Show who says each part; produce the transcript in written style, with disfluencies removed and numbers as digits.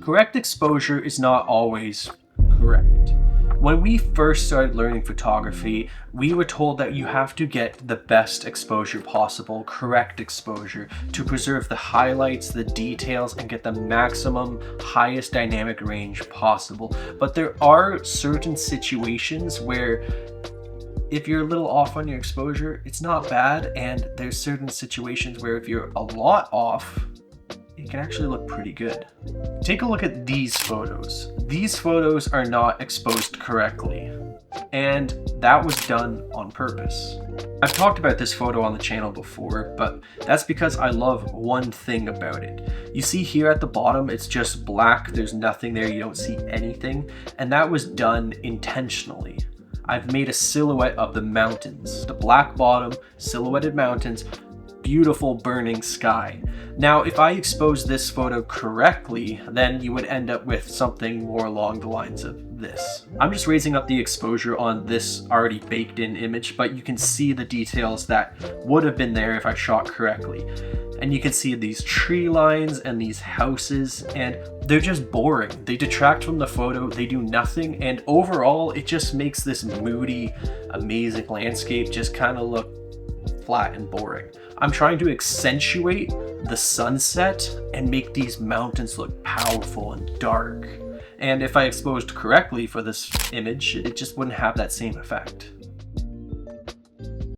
Speaker 1: Correct exposure is not always correct. When we first started learning photography, we were told that you have to get the best exposure possible, correct exposure, to preserve the highlights, the details, and get the maximum, highest dynamic range possible. But there are certain situations where if you're a little off on your exposure, it's not bad, and there's certain situations where if you're a lot off, it can actually look pretty good. Take a look at these photos. These photos are not exposed correctly, and that was done on purpose. I've talked about this photo on the channel before, but that's because I love one thing about it. You see here at the bottom, it's just black, there's nothing there, you don't see anything, and that was done intentionally. I've made a silhouette of the mountains, the black bottom, silhouetted mountains, beautiful burning sky. Now, if I expose this photo correctly, then you would end up with something more along the lines of this. I'm just raising up the exposure on this already baked in image, but you can see the details that would have been there if I shot correctly. And you can see these tree lines and these houses, and they're just boring. They detract from the photo, they do nothing, and overall it just makes this moody, amazing landscape just kind of look flat and boring. I'm trying to accentuate the sunset and make these mountains look powerful and dark. And if I exposed correctly for this image, it just wouldn't have that same effect.